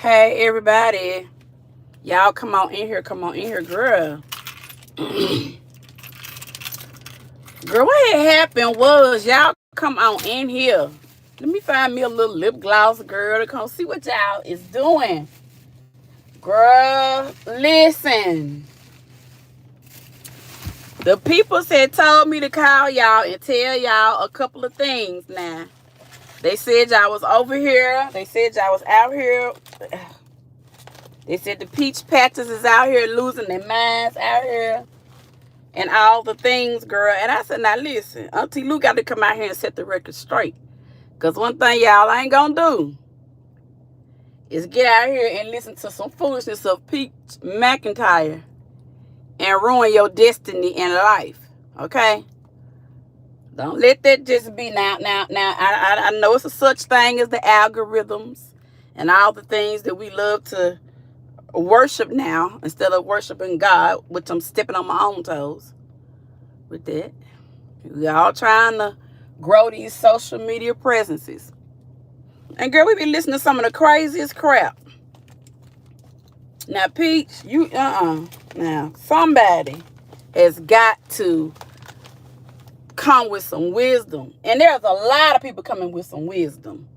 Hey everybody, y'all come on in here, girl. Girl, what had happened was y'all come on in here. Let me find me a little lip gloss, girl, to come see what y'all is doing. Girl, listen. The people said told me to call y'all and tell y'all a couple of things now. They said y'all was over here. They said y'all was out here. They said the peach patches is out here losing their minds out here and all the things, girl. And I said, now listen, Auntie Lou got to come out here and set the record straight. Because one thing y'all ain't going to do is get out here and listen to some foolishness of Peach McIntyre and ruin your destiny in life. Okay? Don't let that just be now. I know it's a such thing as the algorithms and all the things that we love to worship now instead of worshiping God, which I'm stepping on my own toes with that. We all trying to grow these social media presences. And girl, we be listening to some of the craziest crap. Now, Peach, you now somebody has got to come with some wisdom. And there's a lot of people coming with some wisdom.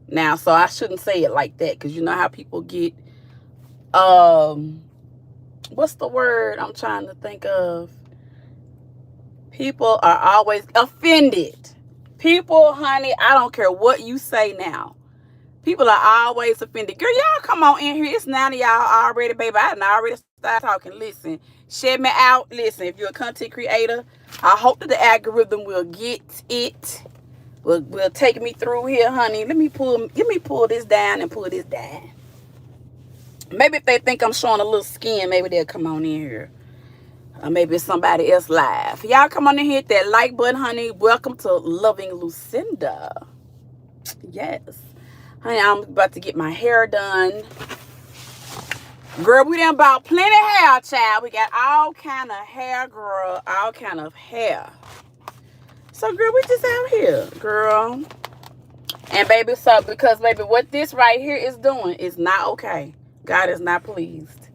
Now, so I shouldn't say it like that, because you know how people get what's the word I'm trying to think of? People are always offended. People, honey, I don't care what you say now. People are always offended. Girl, y'all come on in here. It's 9 of y'all already, baby. I done already started talking. Listen, share me out. Listen, if you're a content creator, I hope that the algorithm will get it. Will take me through here, honey. Let me pull this down and pull this down. Maybe if they think I'm showing a little skin, maybe they'll come on in here. Or maybe it's somebody else live. Y'all come on in here, hit that like button, honey. Welcome to Loving Lucinda. Yes. Honey, I'm about to get my hair done. Girl, we done bought plenty of hair, child. We got all kind of hair, girl. All kind of hair. So, girl, we just out here, girl. And, baby, so because, baby, what this right here is doing is not okay. God is not pleased.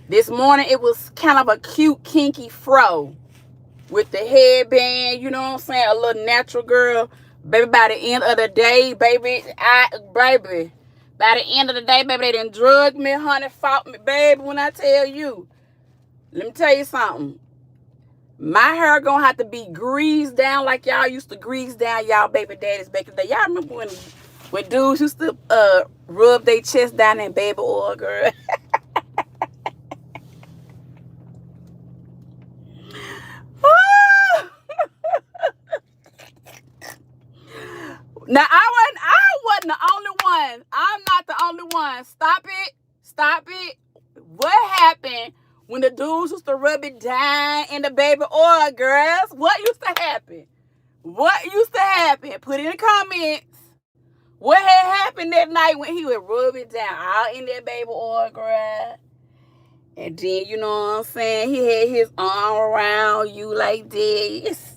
This morning, it was kind of a cute, kinky fro with the headband, you know what I'm saying? A little natural girl. Baby, by the end of the day, baby, by the end of the day, baby, they done drugged me, honey, fought me, baby, when I tell you. Let me tell you something. My hair gonna have to be greased down like y'all used to grease down y'all baby daddies back in the day. Y'all remember when dudes used to rub their chest down in baby oil, girl? Now, I wasn't the only one. I'm not the only one. Stop it. What happened when the dudes used to rub it down in the baby oil, girls? What used to happen? Put in the comments. What had happened that night when he would rub it down all in that baby oil, girl? And then, you know what I'm saying? He had his arm around you like this.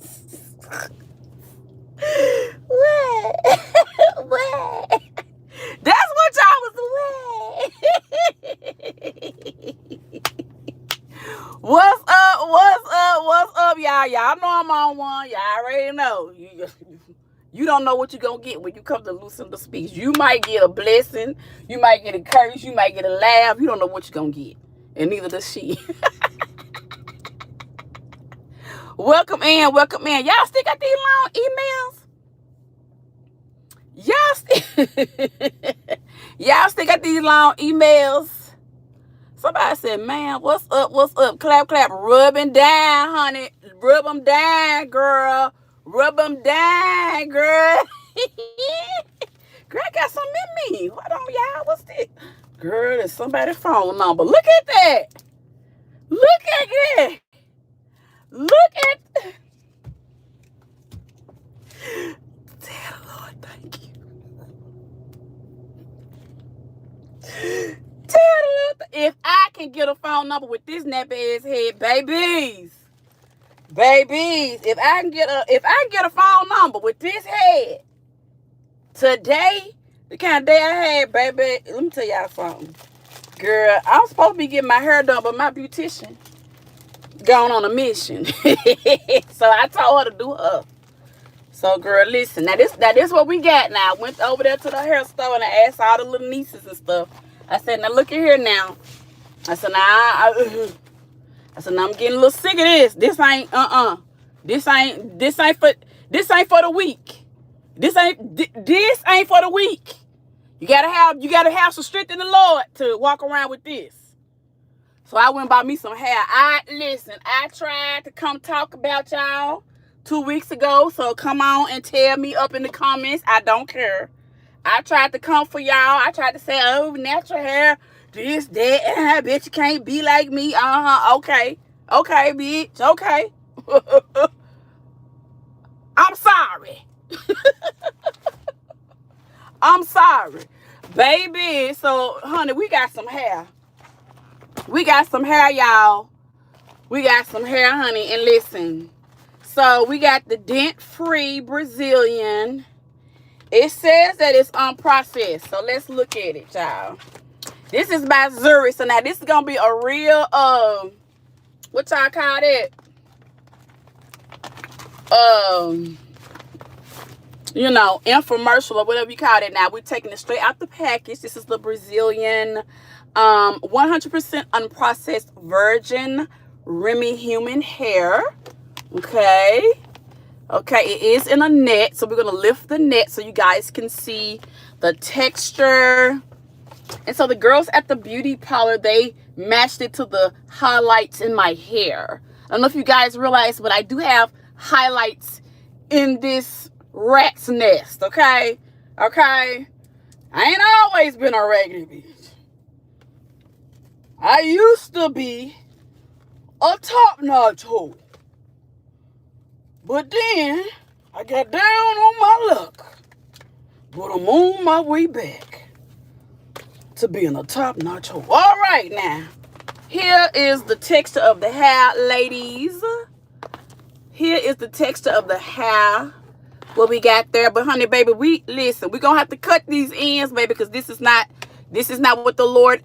What? That's what y'all was doing. What's up, y'all? Y'all know I'm on one. Y'all already know. You don't know what you're going to get when you come to Lucinda Speaks. You might get a blessing. You might get a curse. You might get a laugh. You don't know what you're going to get. And neither does she. Welcome in. Y'all still got these long emails? Y'all still got these long emails? Somebody said, man, what's up? Clap, rubbing down, honey. Rub them down, girl. Girl, I got something in me. Hold on, y'all. What's this? Girl, it's somebody's phone number. Look at that. Tell the Lord, thank you. If I can get a phone number with this nappy ass head, babies, if I can get a phone number with this head today, The kind of day I had, baby. Let me tell y'all something. Girl, I'm supposed to be getting my hair done, but my beautician gone on a mission. So I told her to do her. So, girl, listen. Now this what we got now. I went over there to the hair store and I asked all the little nieces and stuff. I said, now look at here now. I said, now I'm getting a little sick of this. This ain't This ain't for the weak. This ain't for the weak. You gotta have some strength in the Lord to walk around with this. So I went and bought me some hair. I tried to come talk about y'all 2 weeks ago. So come on and tell me up in the comments. I don't care. I tried to come for y'all. I tried to say, oh, natural hair, this, that, I bet you can't be like me. Okay. Okay, bitch. Okay. I'm sorry. I'm sorry. Baby. So, honey, we got some hair. We got some hair, y'all. We got some hair, honey. And listen. So, we got the dent-free Brazilian. It says that it's unprocessed. So, let's look at it, y'all. This is by Zurich. So, now this is going to be a real, what y'all call it? You know, infomercial or whatever you call it. Now we're taking it straight out the package. This is the Brazilian 100% unprocessed virgin Remy human hair. Okay, it is in a net, so we're gonna lift the net so you guys can see the texture. And so the girls at the beauty parlor, they matched it to the highlights in my hair. I don't know if you guys realize, but I do have highlights in this rat's nest. Okay. I ain't always been a raggedy bitch. I used to be a top-notch hoe, but then I got down on my luck, but I'm on my way back to being a top-notch hoe. All right, now here is the texture of the hair, ladies. Here is the texture of the hair. What we got there. But honey, baby, we're gonna have to cut these ends, baby, because this is not what the Lord,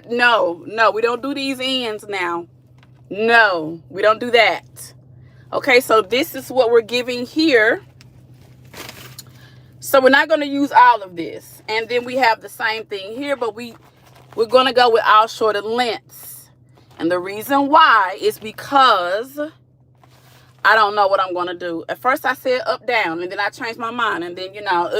no, we don't do these ends now. No, we don't do that. Okay, so this is what we're giving here. So we're not gonna use all of this. And then we have the same thing here, but we're gonna go with all shorter lengths. And the reason why is because I don't know what I'm going to do. At first I said up, down, and then I changed my mind. And then, you know,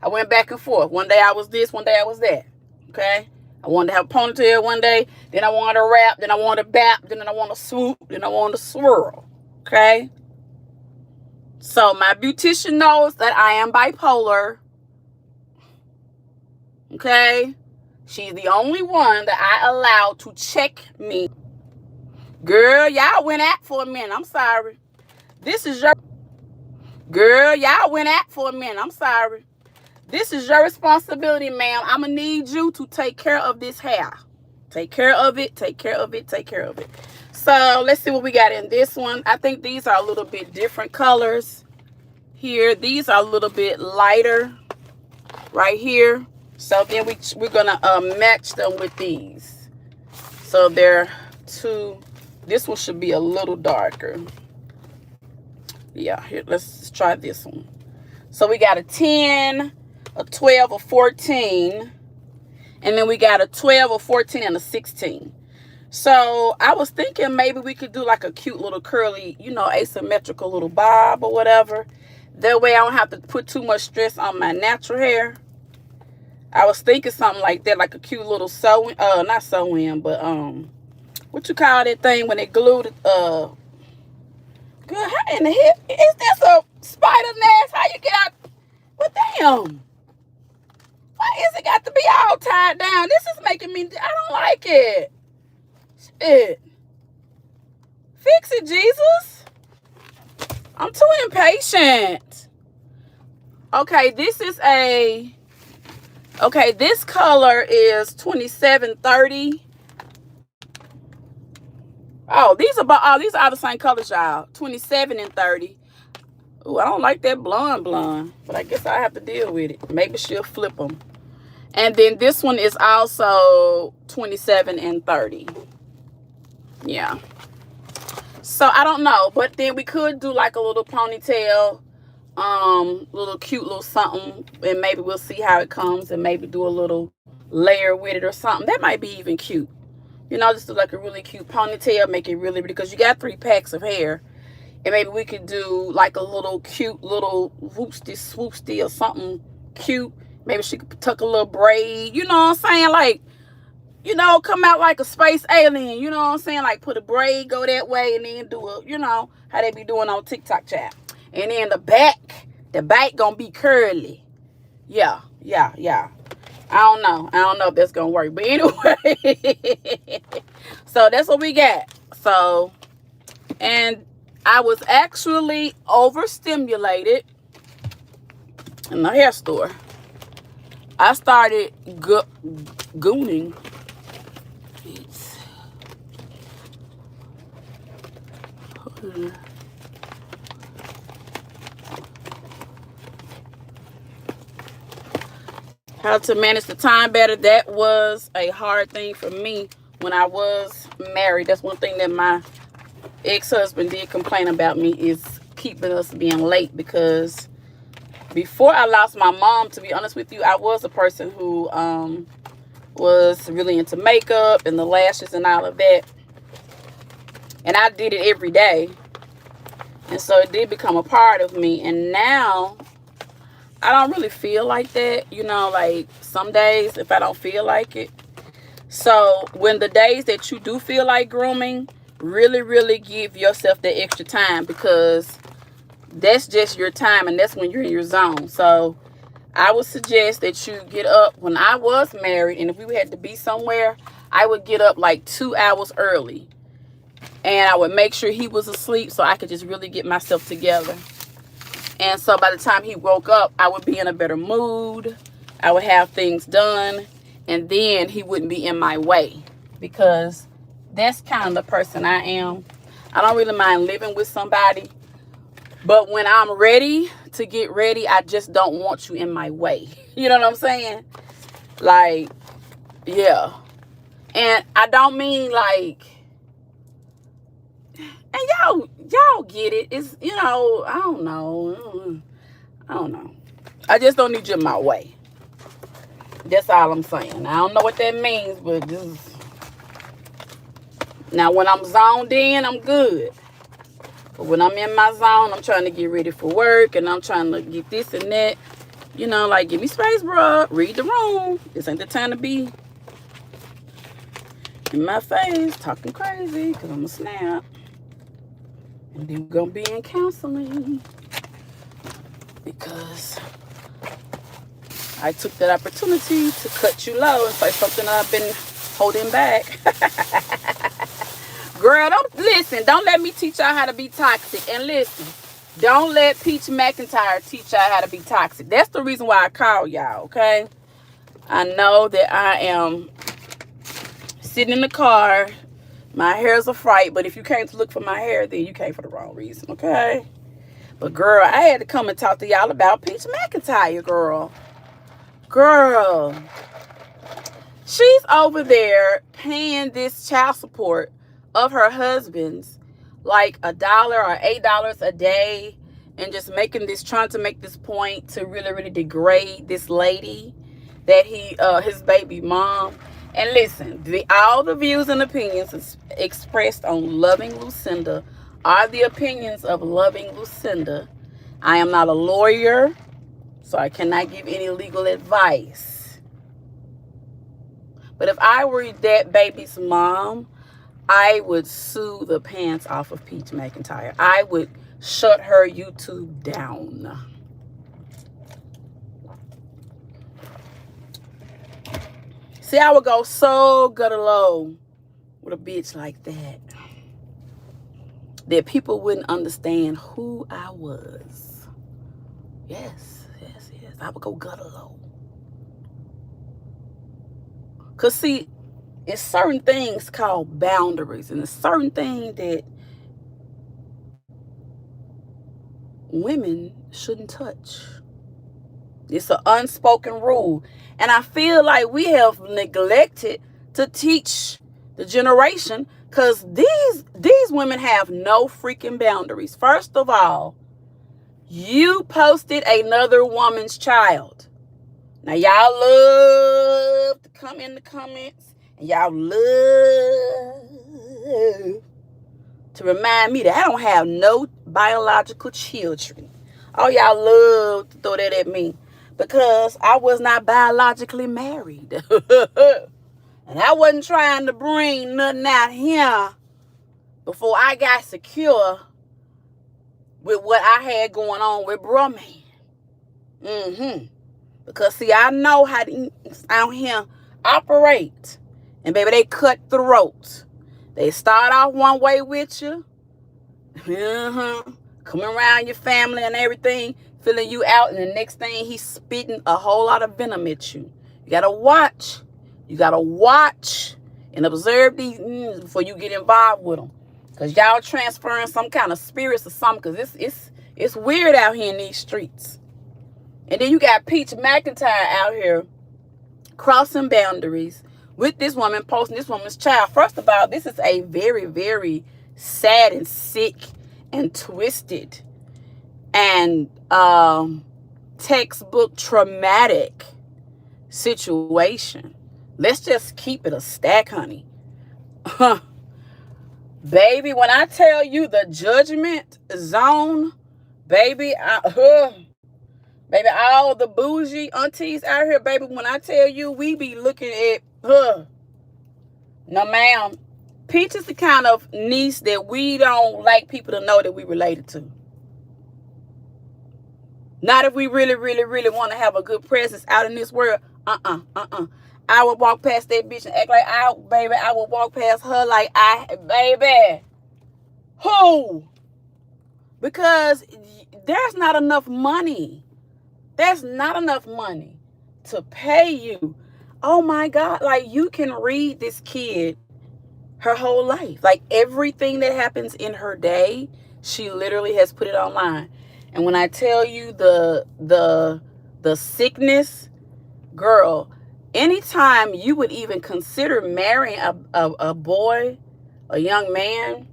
I went back and forth. One day I was this, one day I was that. Okay? I wanted to have a ponytail one day. Then I wanted to wrap. Then I wanted to bap. Then I wanted to swoop. Then I wanted to swirl. Okay? So my beautician knows that I am bipolar. Okay? She's the only one that I allow to check me. Girl, y'all went out for a minute. I'm sorry. This is your... Girl, y'all went out for a minute. I'm sorry. This is your responsibility, ma'am. I'm going to need you to take care of this hair. Take care of it. Take care of it. Take care of it. So, let's see what we got in this one. I think these are a little bit different colors here. These are a little bit lighter right here. So, then we're going to match them with these. So, they're two... This one should be a little darker. Yeah, here, let's try this one. So we got a 10, a 12, a 14. And then we got a 12, a 14, and a 16. So I was thinking maybe we could do like a cute little curly, you know, asymmetrical little bob or whatever. That way I don't have to put too much stress on my natural hair. I was thinking something like that, like a cute little sew-in, not sew-in, but what you call that thing when they glued it? Good, how in the hell? Is this a spider nest? How you get out? Well, damn. Why is it got to be all tied down? This is making me, I don't like it. Shit. Fix it, Jesus. I'm too impatient. Okay, this color is 2730. Oh, these are the same colors, y'all. 27 and 30. Ooh, I don't like that blonde, but I guess I have to deal with it. Maybe she'll flip them. And then this one is also 27 and 30. Yeah. So I don't know, but then we could do like a little ponytail, little cute little something, and maybe we'll see how it comes, and maybe do a little layer with it or something. That might be even cute. You know, just do like a really cute ponytail, make it really, because you got 3 packs of hair. And maybe we could do like a little cute little whoopsie swoopsie or something cute. Maybe she could tuck a little braid. You know what I'm saying? Like, you know, come out like a space alien. You know what I'm saying? Like put a braid, go that way, and then do a, you know, how they be doing on TikTok chat. And then the back gonna be curly. Yeah. I don't know if that's gonna work. But anyway, so that's what we got. So, and I was actually overstimulated in the hair store. I started gooning. How to manage the time better. That was a hard thing for me when I was married. That's one thing that my ex-husband did complain about me, is keeping us being late, because before I lost my mom, to be honest with you, I was a person who was really into makeup and the lashes and all of that, and I did it every day, and so it did become a part of me. And now I don't really feel like that, you know, like some days if I don't feel like it. So when the days that you do feel like grooming, really give yourself that extra time, because that's just your time, and that's when you're in your zone. So I would suggest that you get up. When I was married, and if we had to be somewhere, I would get up like 2 hours early, and I would make sure he was asleep so I could just really get myself together. And so by the time he woke up, I would be in a better mood. I would have things done, and then he wouldn't be in my way, because that's kind of the person I am. I don't really mind living with somebody, but when I'm ready to get ready, I just don't want you in my way. You know what I'm saying? Like, yeah. And I don't mean like, and y'all get it. It's, you know, I don't know. I just don't need you in my way. That's all I'm saying. I don't know what that means, but just, now when I'm zoned in, I'm good. But when I'm in my zone, I'm trying to get ready for work, and I'm trying to get this and that. You know, like, give me space, bro. Read the room. This ain't the time to be in my face talking crazy, because I'm going to snap. And then we're going to be in counseling, because I took that opportunity to cut you low and say something I've been holding back. Girl, don't let me teach y'all how to be toxic. And listen, don't let Peach McIntyre teach y'all how to be toxic. That's the reason why I call y'all, okay? I know that I am sitting in the car. My hair is a fright, but if you came to look for my hair, then you came for the wrong reason, okay? But girl, I had to come and talk to y'all about Peach McIntyre, girl. Girl, she's over there paying this child support of her husband's, like $1 or $8 a day, and just trying to make this point to really degrade this lady that his baby mom. And listen, all the views and opinions expressed on Loving Lucinda are the opinions of Loving Lucinda. I am not a lawyer, so I cannot give any legal advice. But if I were that baby's mom, I would sue the pants off of Peach McIntyre. I would shut her YouTube down. See, I would go so gutter low with a bitch like that, that people wouldn't understand who I was. Yes. I would go gutter low. Because, see, it's certain things called boundaries, and it's certain things that women shouldn't touch. It's an unspoken rule. And I feel like we have neglected to teach the generation, because these women have no freaking boundaries. First of all, you posted another woman's child. Now, y'all love to come in the comments, and y'all love to remind me that I don't have no biological children. Oh, y'all love to throw that at me, because I was not biologically married. And I wasn't trying to bring nothing out here before I got secure with what I had going on with bro man. Because, see, I know how these out here operate. And, baby, they cut throats. They start off one way with you. Coming around your family and everything, filling you out. And the next thing, he's spitting a whole lot of venom at you. You got to watch. You got to watch and observe these before you get involved with them. Because y'all transferring some kind of spirits or something. Because it's weird out here in these streets. And then you got Peach McIntyre out here crossing boundaries with this woman, posting this woman's child. First of all, this is a very, very sad and sick and twisted and textbook traumatic situation. Let's just keep it a stack, honey. Baby, when I tell you the judgment zone, baby, baby, all the bougie aunties out here, baby, when I tell you, we be looking at her. No, ma'am. Peach is the kind of niece that we don't like people to know that we related to. Not if we really, really, really want to have a good presence out in this world. I would walk past that bitch and act like I would walk past her like baby. Who? Because there's not enough money. There's not enough money to pay you. Oh my God. Like, you can read this kid her whole life. Like, everything that happens in her day, she literally has put it online. And when I tell you the sickness, girl, anytime you would even consider marrying a boy, a young man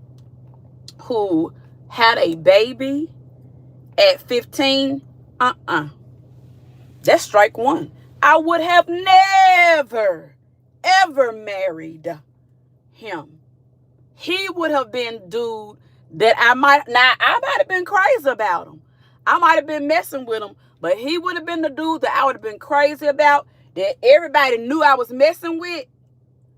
who had a baby at 15, that's strike one. I would have never, ever married him. He would have been dude that I might have been crazy about him. I might have been messing with him, but he would have been the dude that I would have been crazy about, that everybody knew I was messing with,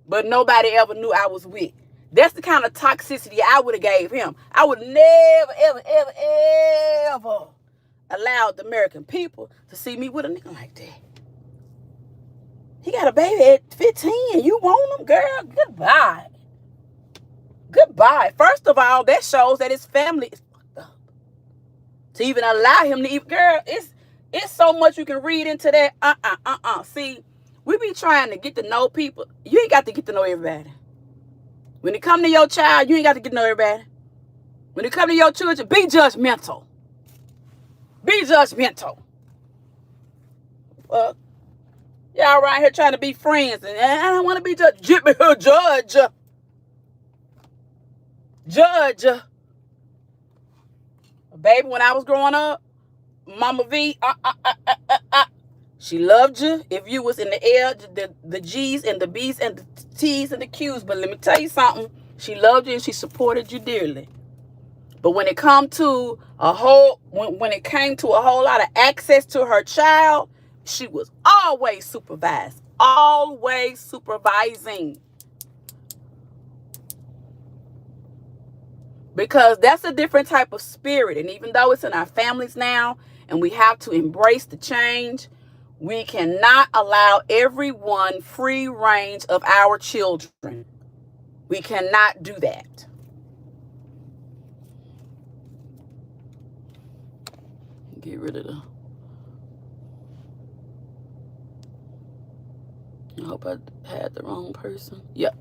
but nobody ever knew I was with. That's the kind of toxicity I would have gave him. I would never, ever, ever, ever allowed the American people to see me with a nigga like that. He got a baby at 15 and you want him, girl? Goodbye. Goodbye. First of all, that shows that his family is fucked up. To even allow him to even, girl, it's so much you can read into that. See, we be trying to get to know people. You ain't got to get to know everybody. When it come to your child, you ain't got to get to know everybody. When it come to your children, be judgmental. Be judgmental. Well, y'all right here trying to be friends, and I don't want to be judged. Get me her judge. Judge. Baby, when I was growing up, Mama V, she loved you if you was in the L, the G's and the B's and the T's and the Q's. But let me tell you something. She loved you and she supported you dearly. But when it come to when it came to a whole lot of access to her child, she was always supervised. Always supervising. Because that's a different type of spirit. And even though it's in our families now, and we have to embrace the change, we cannot allow everyone free range of our children. We cannot do that. Get rid of I hope I had the wrong person. Yep.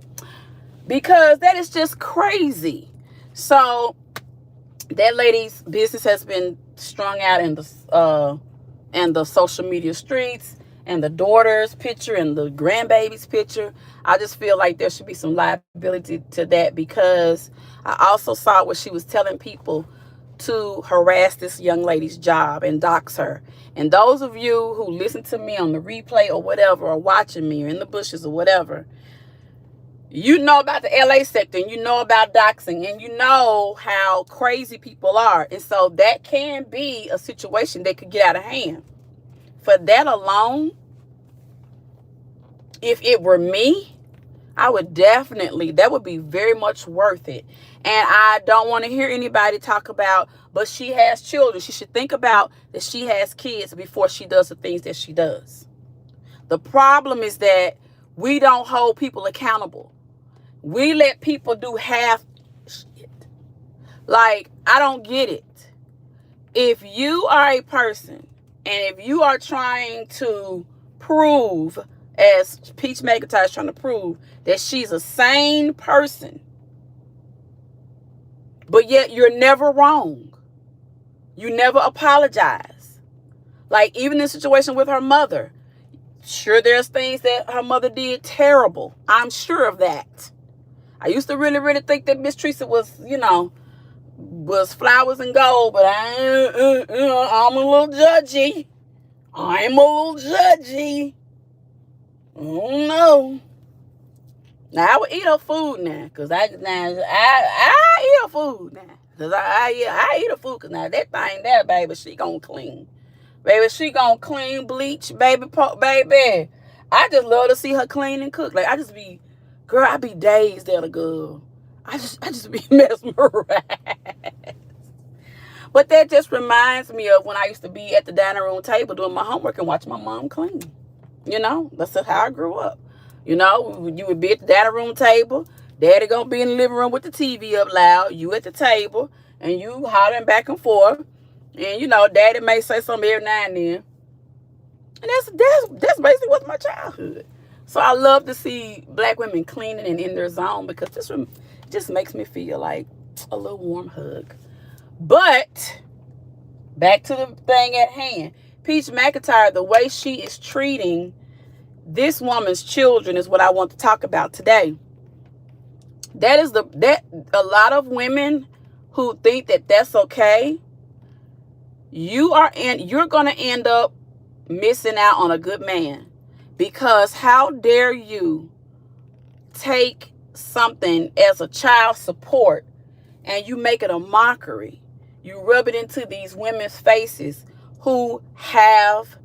Because that is just crazy. So that lady's business has been strung out in the social media streets, and the daughter's picture and the grandbaby's picture. I just feel like there should be some liability to that, because I also saw where she was telling people to harass this young lady's job and dox her. And those of you who listen to me on the replay or whatever, or watching me or in the bushes or whatever, you know about the LA sector, and you know about doxing, and you know how crazy people are. And so that can be a situation that could get out of hand. For that alone, if it were me, I would definitely, that would be very much worth it. And I don't want to hear anybody talk about, but she has children. She should think about that she has kids before she does the things that she does. The problem is that we don't hold people accountable. We let people do half shit. Like, I don't get it. If you are a person, and if you are trying to prove, as Peach McIntyre is trying to prove, that she's a sane person, but yet you're never wrong. You never apologize. Like, even in the situation with her mother, sure, there's things that her mother did terrible. I'm sure of that. I used to really, really think that Miss Teresa was, was flowers and gold, but I'm a little judgy. I'm a little judgy. Oh no. Now I would eat her food now, cause I eat her food now, cause I eat her food, cause now that thing there, baby, she gonna clean, baby, she gonna clean, bleach, baby. I just love to see her clean and cook. Like, girl, I be dazed at a girl. I just be mesmerized. But that just reminds me of when I used to be at the dining room table doing my homework and watching my mom clean. That's how I grew up. You would be at the dining room table. Daddy gonna be in the living room with the TV up loud. You at the table, and you hollering back and forth. And, Daddy may say something every now and then. And that's basically what's my childhood. So I love to see black women cleaning and in their zone, because this just makes me feel like a little warm hug. But back to the thing at hand. Peach McIntyre, the way she is treating this woman's children is what I want to talk about today. That a lot of women who think that that's okay, you're going to end up missing out on a good man. Because how dare you take something as a child support and you make it a mockery? You rub it into these women's faces who have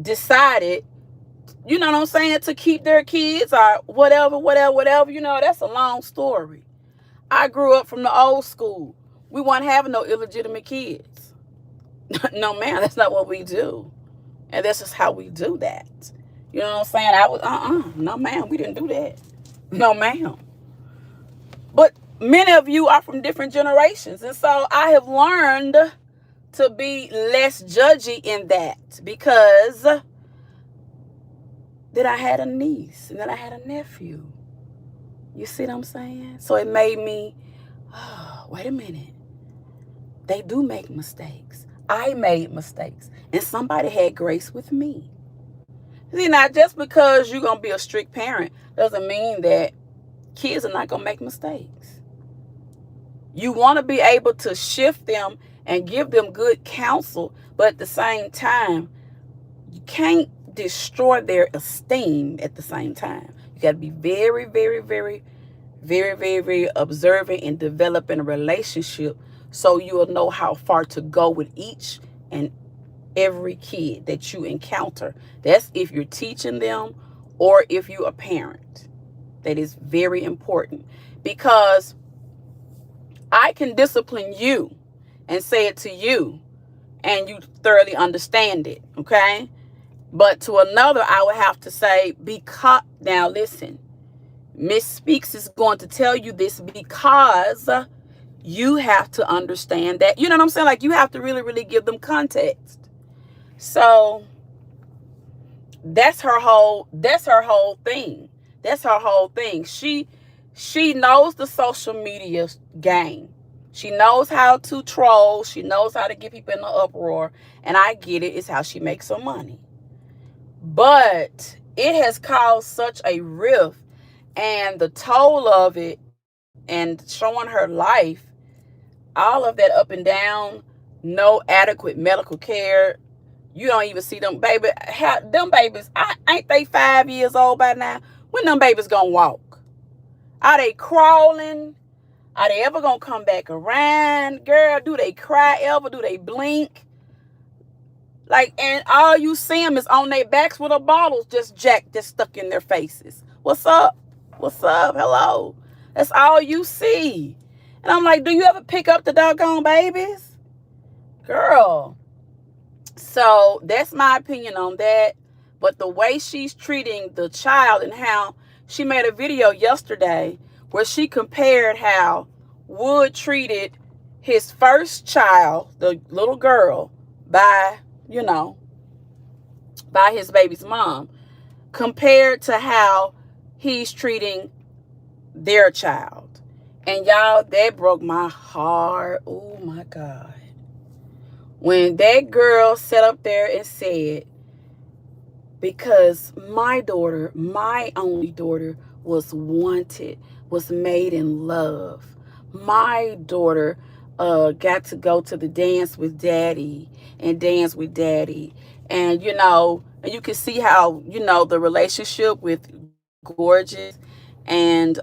decided, to keep their kids or whatever. That's a long story. I grew up from the old school. We weren't having no illegitimate kids. No, ma'am, that's not what we do. And that's just how we do that. You know what I'm saying? I was, no, ma'am, we didn't do that. No, ma'am. But many of you are from different generations. And so I have learned to be less judgy in that, because then I had a niece and then I had a nephew. You see what I'm saying? So it made me, wait a minute. They do make mistakes. I made mistakes. And somebody had grace with me. See, now, just because you're going to be a strict parent doesn't mean that kids are not going to make mistakes. You want to be able to shift them and give them good counsel, but at the same time, you can't destroy their esteem at the same time. You got to be very, very, very, very, very, very observant in developing a relationship, so you'll know how far to go with each and every kid that you encounter. That's if you're teaching them or if you're a parent. That is very important, because I can discipline you and say it to you and you thoroughly understand it, okay? But to another, I would have to say, because, now listen, Miss Speaks is going to tell you this because you have to understand that, you know what I'm saying? Like, you have to really, really give them context. So that's her whole thing. That's her whole thing. She knows the social media game. She knows how to troll. She knows how to get people in an uproar. And I get it. It's how she makes her money. But it has caused such a rift, and the toll of it and showing her life, all of that up and down, no adequate medical care. You don't even see them baby. Them babies, ain't they 5 years old by now? When them babies gonna walk? Are they crawling? Are they ever gonna come back around? Girl, do they cry ever? Do they blink? Like, and all you see them is on their backs with a bottles just stuck in their faces. What's up? What's up? Hello. That's all you see. And I'm like, do you ever pick up the doggone babies? Girl. So that's my opinion on that. But the way she's treating the child, and how she made a video yesterday where she compared how Wood treated his first child, the little girl, by his baby's mom, compared to how he's treating their child. And y'all, that broke my heart. Oh my God. When that girl sat up there and said, because my daughter, my only daughter, was wanted, was made in love. My daughter got to go to the dance with daddy and dance with daddy. And, and you can see how, the relationship with Gorgeous and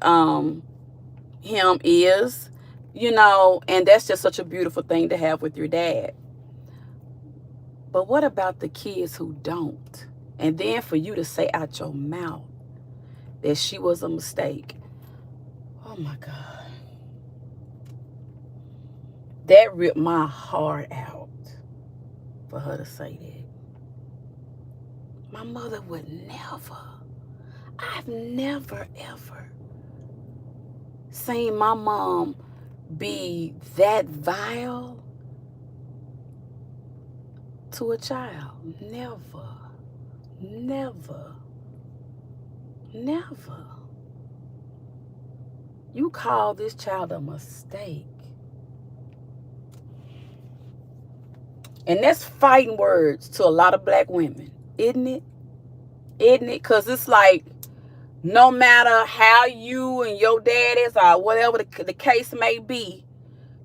him is, and that's just such a beautiful thing to have with your dad. But what about the kids who don't? And then for you to say out your mouth that she was a mistake. Oh my God. That ripped my heart out for her to say that. My mother would never. I've never, ever seen my mom be that vile to a child. Never. Never. Never. You call this child a mistake. And that's fighting words to a lot of black women, isn't it? Isn't it? Because it's like, no matter how you and your dad is, or whatever the case may be,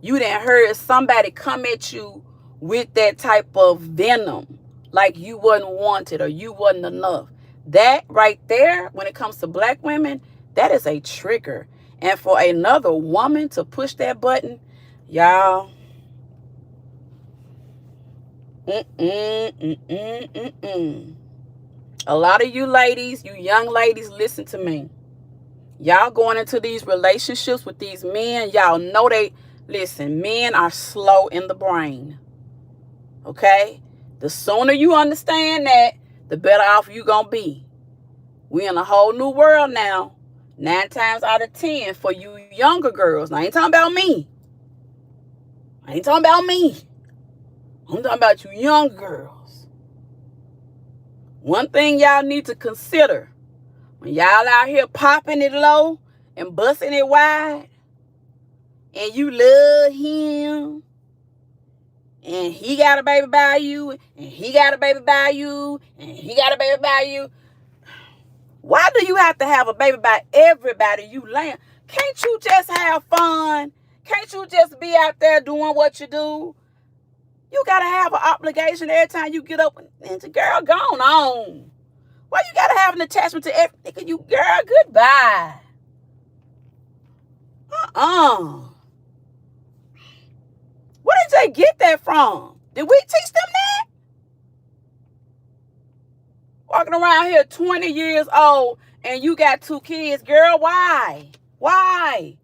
you done heard somebody come at you with that type of venom, like you wasn't wanted or you wasn't enough. That right there, when it comes to black women, that is a trigger. And for another woman to push that button, y'all, a lot of you ladies, you young ladies, listen to me. Y'all going into these relationships with these men, y'all know listen, men are slow in the brain. Okay? The sooner you understand that, the better off you gonna be. We in a whole new world now. 9 times out of 10 for you younger girls. Now, I ain't talking about me. I'm talking about you young girls. One thing y'all need to consider, when y'all out here popping it low and busting it wide, and you love him, and he got a baby by you, and he got a baby by you, and he got a baby by you, why do you have to have a baby by everybody you land? Can't you just have fun? Can't you just be out there doing what you do? You got to have an obligation every time you get up and the girl gone on. Why you got to have an attachment to everything? You girl, goodbye. Where did they get that from? Did we teach them that? Walking around here 20 years old and you got 2 kids. Girl, why? Why?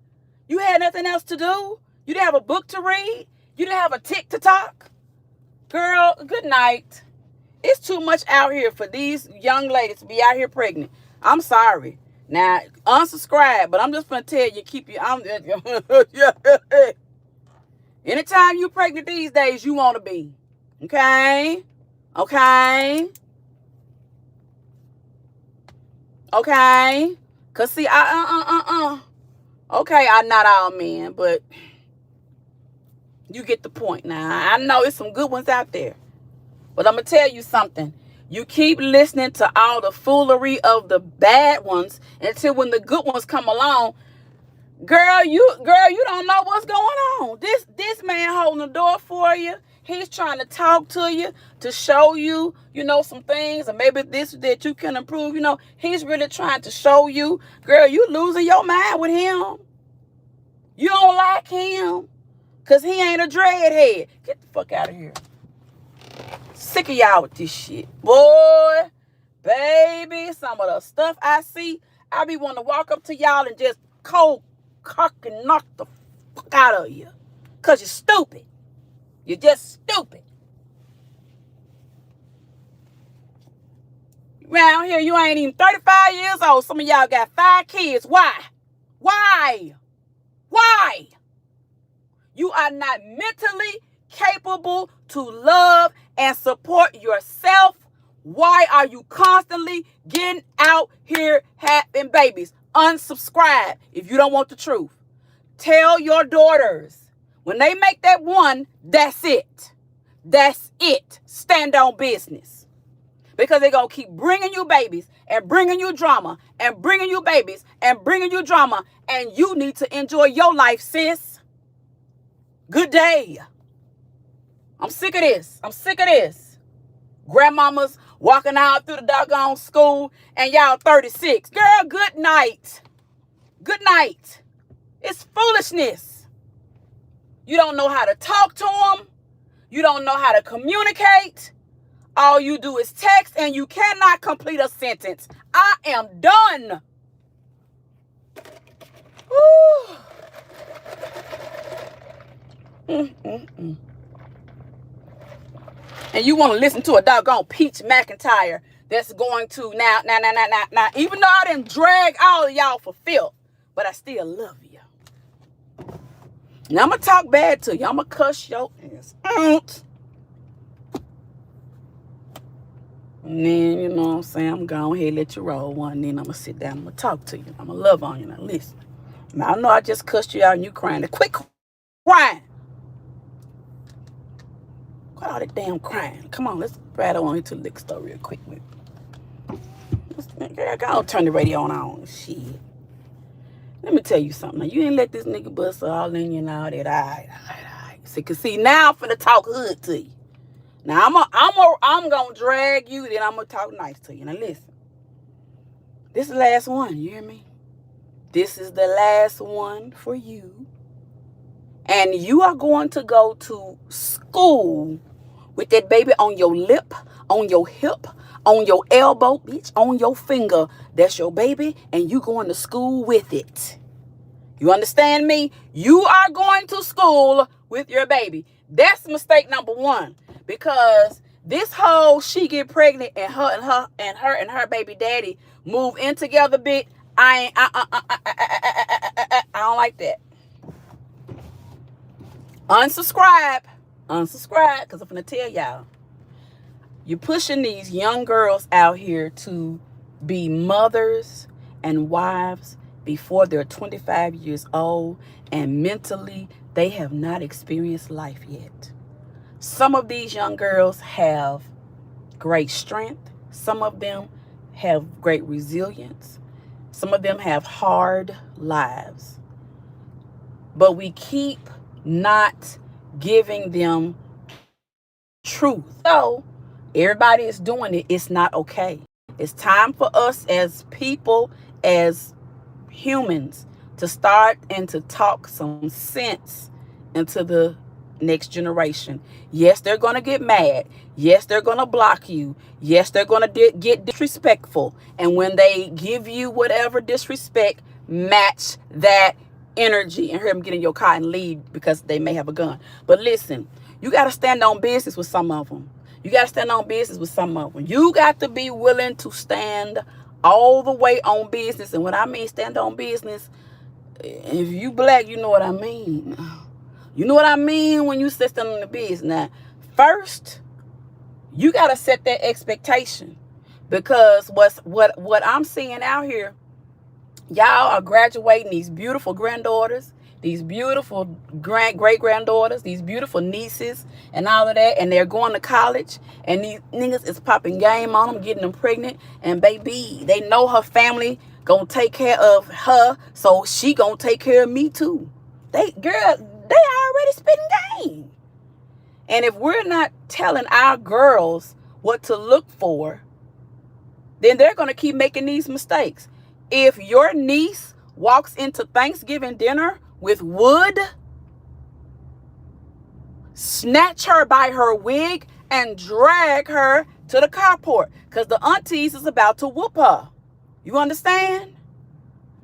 You had nothing else to do? You didn't have a book to read? You didn't have a tick to talk? Girl, good night. It's too much out here for these young ladies to be out here pregnant. I'm sorry. Now, unsubscribe, but I'm just going to tell you, keep you... Anytime you pregnant these days, you want to be. Okay? Okay? Okay? Because, see, okay, I'm not all men, but You get the point. Now, I know it's some good ones out there. But I'm going to tell you something. You keep listening to all the foolery of the bad ones until when the good ones come along, girl, you don't know what's going on. This man holding the door for you. He's trying to talk to you, to show you, some things, or maybe this that you can improve. He's really trying to show you, girl, you losing your mind with him. You don't like him because he ain't a dreadhead. Get the fuck out of here. Sick of y'all with this shit. Boy, baby, some of the stuff I see, I be wanting to walk up to y'all and just cold cock and knock the fuck out of you. Because you're stupid. You're just stupid. Around here, you ain't even 35 years old. Some of y'all got 5 kids. Why? Why? Why? You are not mentally capable to love and support yourself. Why are you constantly getting out here having babies? Unsubscribe if you don't want the truth. Tell your daughters, when they make that one, that's it. That's it. Stand on business. Because they're going to keep bringing you babies and bringing you drama and bringing you babies and bringing you drama. And you need to enjoy your life, sis. Good day. I'm sick of this. I'm sick of this. Grandmamas walking out through the doggone school and y'all 36. Girl, good night. Good night. It's foolishness. You don't know how to talk to them. You don't know how to communicate. All you do is text and you cannot complete a sentence. I am done. Woo. And you want to listen to a doggone Peach McIntyre that's going to now, even though I didn't drag all of y'all for filth, but I still love you. Now I'm going to talk bad to you. I'm going to cuss your ass out. And then, you know what I'm saying, I'm going ahead and let you roll one. Then I'm going to sit down. I'm going to talk to you. I'm going to love on you. Now listen. Now I know I just cussed you out and you crying. Quit crying. Quit all that damn crying. Come on, let's rattle on into the liquor store real quick. Girl, go turn the radio on. Shit. Let me tell you something. Now, you ain't let this nigga bust all in you and all that. All right. See, now I'm finna talk hood to you. Now, I'm gonna drag you, then I'm gonna talk nice to you. Now, listen. This is the last one. You hear me? This is the last one for you. And you are going to go to school with that baby on your lip, on your hip, on your elbow, bitch, on your finger. That's your baby, and you going to school with it. You understand me? You are going to school with your baby. That's mistake number one. Because this whole she get pregnant and her and her baby daddy move in together bit, I don't like that. Unsubscribe, because I'm gonna tell y'all, you're pushing these young girls out here to be mothers and wives before they're 25 years old, and mentally they have not experienced life yet. Some of these young girls have great strength. Some of them have great resilience. Some of them have hard lives. But we keep not giving them truth. So everybody is doing it. It's not okay. It's time for us as people, as humans, to start and to talk some sense into the next generation. Yes, they're going to get mad. Yes, they're going to block you. Yes, they're going to get disrespectful. And when they give you whatever disrespect, match that energy and hear them get in your car and leave because they may have a gun. But listen, you got to stand on business with some of them. You got to stand on business with some of them. You got to be willing to stand all the way on business. And when I mean stand on business, if you black, you know what I mean. You know what I mean when you say stand on the business. Now, first, you got to set that expectation. Because what I'm seeing out here, y'all are graduating these beautiful granddaughters, these beautiful great-granddaughters, these beautiful nieces, and all of that, and they're going to college, and these niggas is popping game on them, getting them pregnant, and baby, they know her family gonna take care of her, so she gonna take care of me too. They already spitting game. And if we're not telling our girls what to look for, then they're gonna keep making these mistakes. If your niece walks into Thanksgiving dinner with wood, snatch her by her wig and drag her to the carport, because the aunties is about to whoop her. You understand?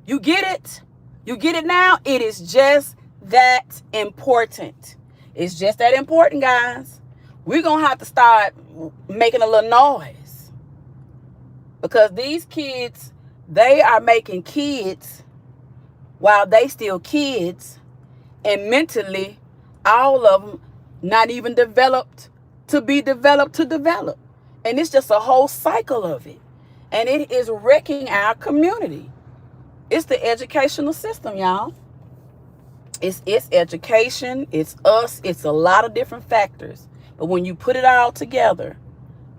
You get it? You get it now? It is just that important. It's just that important, guys. We're going to have to start making a little noise, because these kids, they are making kids while they still kids, and mentally, all of them not even developed to be developed to develop. And it's just a whole cycle of it. And it is wrecking our community. It's the educational system, y'all. It's education, it's us, it's a lot of different factors. But when you put it all together,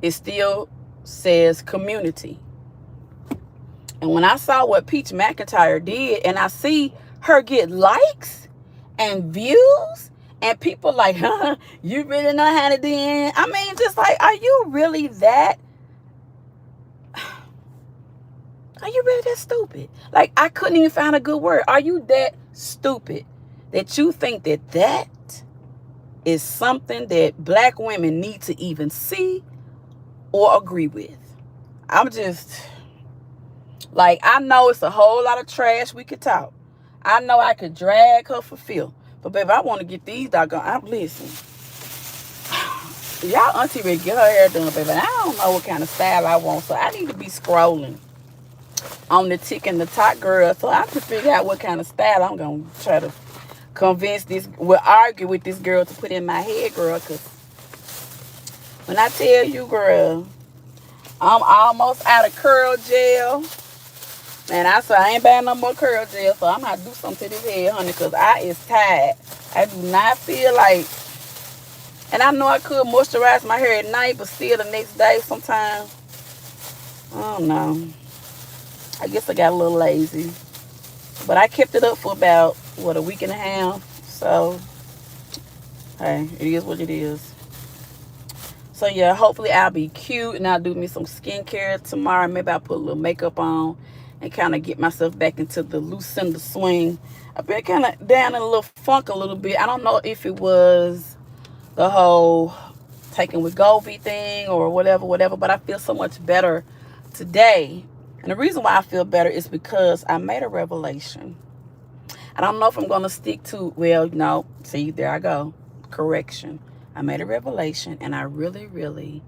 it still says community. And when I saw what Peach McIntyre did, and I see her get likes and views, and people like, huh, you really know how to do it? I mean, just like, are you really that? Are you really that stupid? Like, I couldn't even find a good word. Are you that stupid that you think that that is something that black women need to even see or agree with? I'm just, like, I know it's a whole lot of trash we could talk. I know I could drag her for filth. But, baby, I want to get these doggone, listen. Y'all auntie ready to get her hair done, baby. I don't know what kind of style I want, so I need to be scrolling on the tick and the top, girl, so I can figure out what kind of style I'm going to try to convince this, argue with this girl to put in my head, girl, because when I tell you, girl, I'm almost out of curl gel. And I said, I ain't buying no more curl gel, so I'm going to have to do something to this head, honey, because I is tired. I do not feel like, and I know I could moisturize my hair at night, but still the next day sometimes, I don't know. I guess I got a little lazy. But I kept it up for about, a week and a half. So, hey, it is what it is. So, yeah, hopefully I'll be cute, and I'll do me some skincare tomorrow. Maybe I'll put a little makeup on and kind of get myself back into the Lucinda swing. I've been kind of down in a little funk a little bit. I don't know if it was the whole taking Wegovy thing or whatever, but I feel so much better today. And the reason why I feel better is because I made a revelation. I don't know if I'm going to stick to, no, see, there I go. Correction. I made a revelation, and I really, really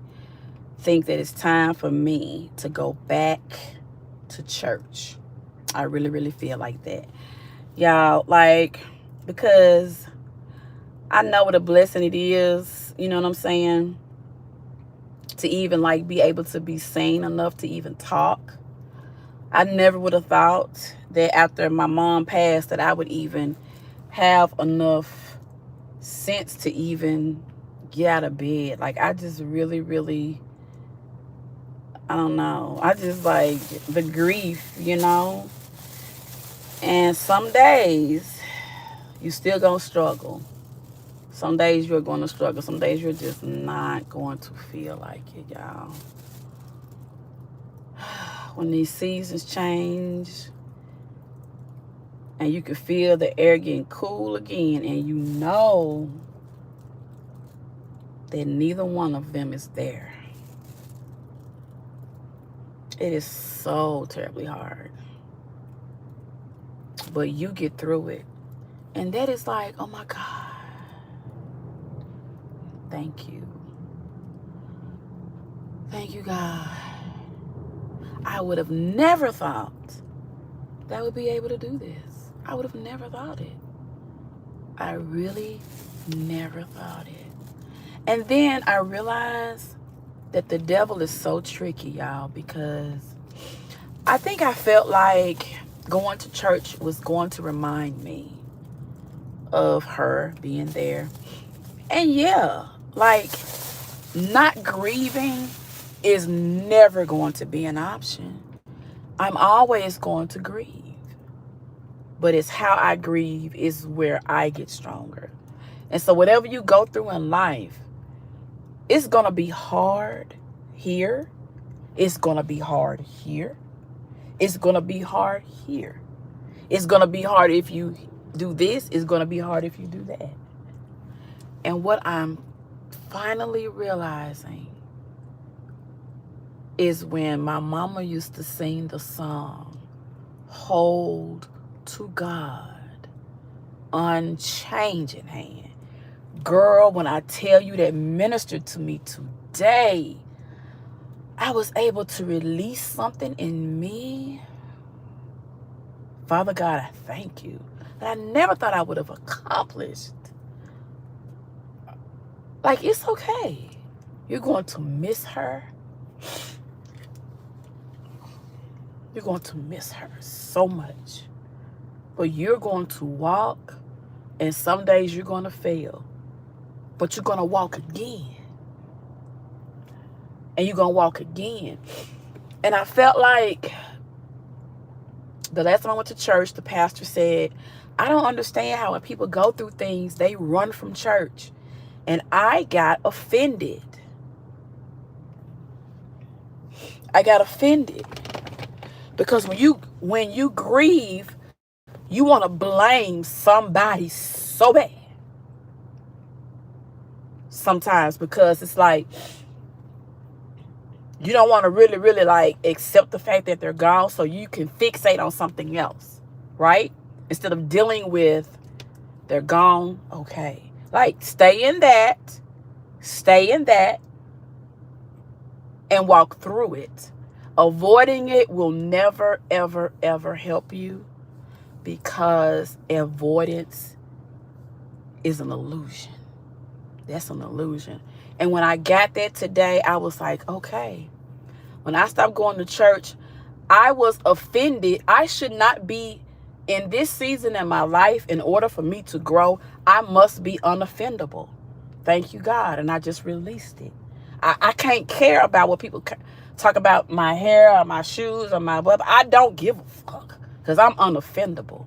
think that it's time for me to go back to church. I really, really feel like that. Y'all, like, because I know what a blessing it is, you know what I'm saying, to even, like, be able to be sane enough to even talk. I never would have thought that after my mom passed that I would even have enough sense to even get out of bed. Like, I just really, really, I don't know. I just, like, the grief, you know. And some days, you still gonna struggle. Some days you're going to struggle. Some days you're just not going to feel like it, y'all. When these seasons change and you can feel the air getting cool again, and you know that neither one of them is there. It is so terribly hard. But you get through it. And that is like, oh my God. Thank you. Thank you, God. I would have never thought that I would be able to do this. I would have never thought it. I really never thought it. And then I realized that the devil is so tricky, y'all, because I think I felt like going to church was going to remind me of her being there. And yeah, like, not grieving is never going to be an option. I'm always going to grieve. But it's how I grieve is where I get stronger. And so whatever you go through in life, it's going to be hard here. It's going to be hard here. It's going to be hard here. It's going to be hard if you do this. It's going to be hard if you do that. And what I'm finally realizing is when my mama used to sing the song, "Hold to God, unchanging hand." Girl, when I tell you that ministered to me today, I was able to release something in me. Father God, I thank you that I never thought I would have accomplished. Like, it's okay. You're going to miss her. You're going to miss her so much. But you're going to walk, and some days you're going to fail. But you're going to walk again. And you're going to walk again. And I felt like the last time I went to church, the pastor said, I don't understand how when people go through things, they run from church. And I got offended. I got offended. Because when you grieve, you want to blame somebody so bad. Sometimes, because it's like you don't want to really, really like accept the fact that they're gone, so you can fixate on something else, right? Instead of dealing with they're gone, okay. Like, stay in that, and walk through it. Avoiding it will never, ever, ever help you, because avoidance is an illusion. That's an illusion. And when I got that today, I was like, okay. When I stopped going to church, I was offended. I should not be in this season in my life. In order for me to grow, I must be unoffendable. Thank you, God. And I just released it. I can't care about what people talk about, my hair or my shoes or my whatever. I don't give a fuck, because I'm unoffendable.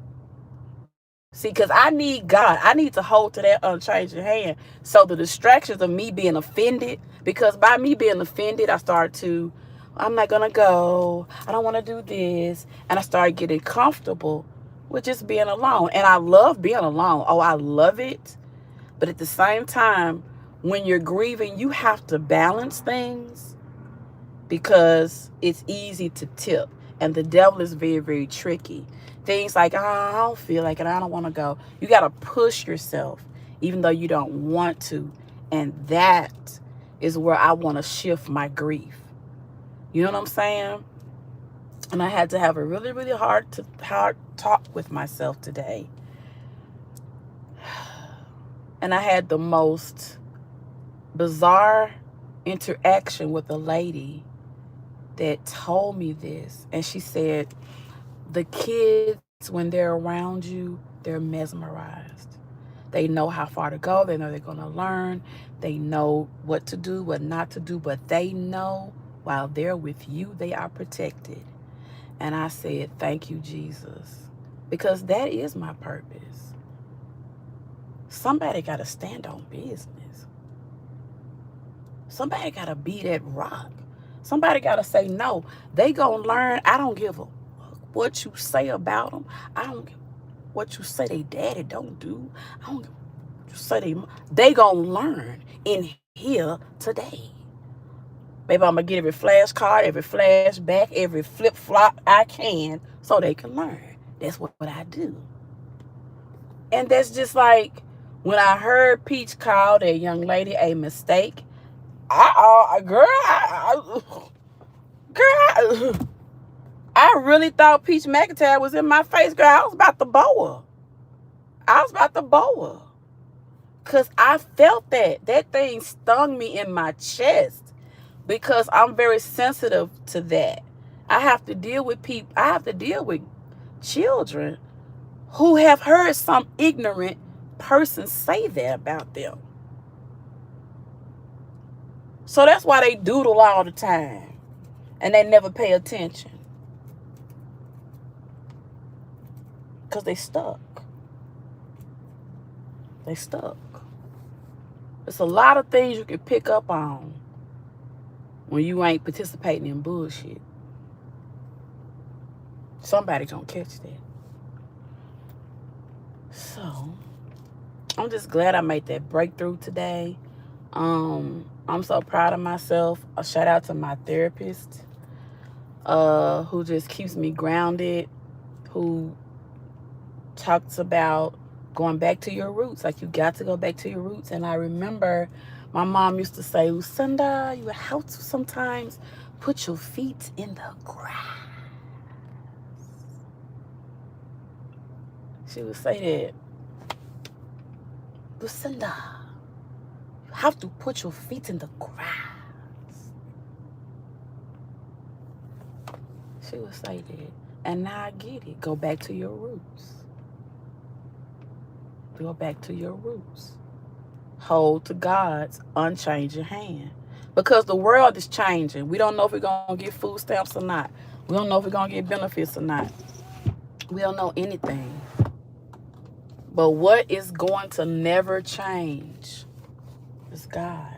See, because I need God. I need to hold to that unchanging hand. So the distractions of me being offended, because by me being offended, I start to, I'm not going to go. I don't want to do this. And I start getting comfortable with just being alone. And I love being alone. Oh, I love it. But at the same time, when you're grieving, you have to balance things, because it's easy to tip. And the devil is very, very tricky. Things like, oh, I don't feel like it, I don't want to go. You got to push yourself, even though you don't want to. And that is where I want to shift my grief. You know what I'm saying? And I had to have a really, really hard talk with myself today. And I had the most bizarre interaction with a lady that told me this. And she said, the kids, when they're around you, they're mesmerized. They know how far to go. They know they're going to learn. They know what to do, what not to do. But they know while they're with you, they are protected. And I said, thank you, Jesus. Because that is my purpose. Somebody got to stand on business. Somebody got to be that rock. Somebody got to say, no, they going to learn. I don't give a what you say about them. I don't give what you say they daddy don't do. I don't give what you say they gonna learn in here today. Baby, I'm gonna get every flashcard, every flashback, every flip-flop I can so they can learn. That's what I do. And that's just like when I heard Peach call that young lady a mistake. I really thought Peach McIntyre was in my face, girl. I was about to bow her. Because I felt that. That thing stung me in my chest. Because I'm very sensitive to that. I have to deal with people. I have to deal with children who have heard some ignorant person say that about them. So that's why they doodle all the time. And they never pay attention. Because they stuck. They stuck. There's a lot of things you can pick up on when you ain't participating in bullshit. Somebody gonna catch that. So, I'm just glad I made that breakthrough today. I'm so proud of myself. A shout out to my therapist, who just keeps me grounded, who talks about going back to your roots. Like, you got to go back to your roots. And I remember my mom used to say, Lucinda, you have to sometimes put your feet in the grass. She would say that, Lucinda, you have to put your feet in the grass. She would say that. And now I get it. Go back to your roots. Go back to your roots. Hold to God's unchanging hand. Because the world is changing. We don't know if we're going to get food stamps or not. We don't know if we're going to get benefits or not. We don't know anything. But what is going to never change is God.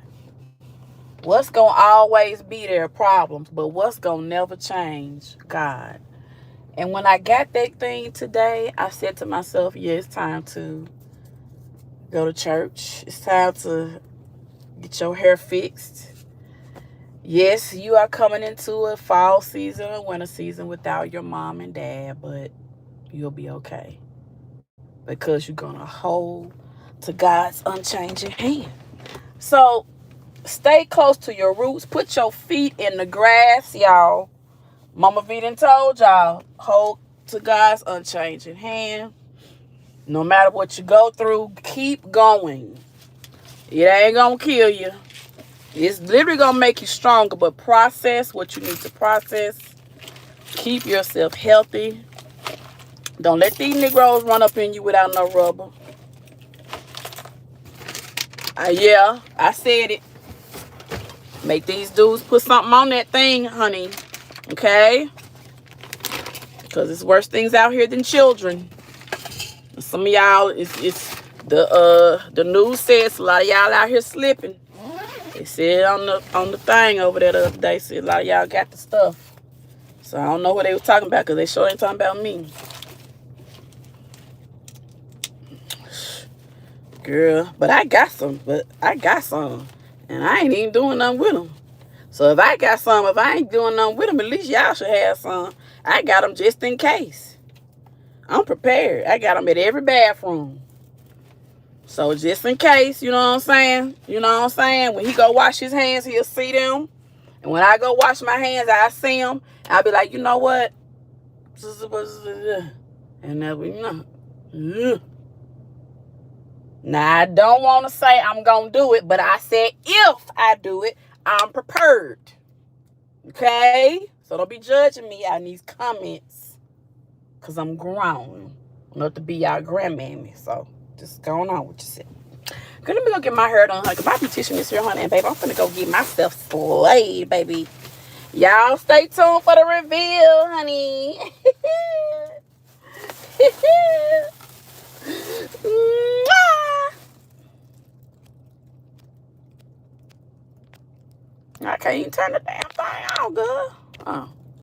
What's going to always be there? Problems. But what's going to never change? God. And when I got that thing today, I said to myself, yeah, it's time to go to church. It's time to get your hair fixed. Yes, you are coming into a fall season, a winter season without your mom and dad, but you'll be okay. Because you're going to hold to God's unchanging hand. So, stay close to your roots. Put your feet in the grass, y'all. Mama V done told y'all, hold to God's unchanging hand. No matter what you go through, keep going. It ain't going to kill you. It's literally going to make you stronger, but process what you need to process. Keep yourself healthy. Don't let these Negroes run up in you without no rubber. Yeah, I said it. Make these dudes put something on that thing, honey. Okay? Because it's worse things out here than children. Some of y'all, it's the news says a lot of y'all out here slipping. They said on the thing over there the other day, said a lot of y'all got the stuff. So I don't know what they was talking about, because they sure ain't talking about me. Girl, but I got some. And I ain't even doing nothing with them. So if I got some, if I ain't doing nothing with them, at least y'all should have some. I got them just in case. I'm prepared. I got them at every bathroom. So just in case, you know what I'm saying? You know what I'm saying? When he go wash his hands, he'll see them. And when I go wash my hands, I see them. I'll be like, you know what? And then we know. Now, I don't want to say I'm going to do it, but I said if I do it, I'm prepared. Okay? So don't be judging me out in these comments, because I'm grown enough to be y'all grandmammy. So just going on with yourself. Good, let me go get my hair done, honey, because my beautician is here, honey. And baby, I'm finna go get myself slayed, baby. Y'all stay tuned for the reveal, honey. I can't even turn the damn thing on, girl. Oh.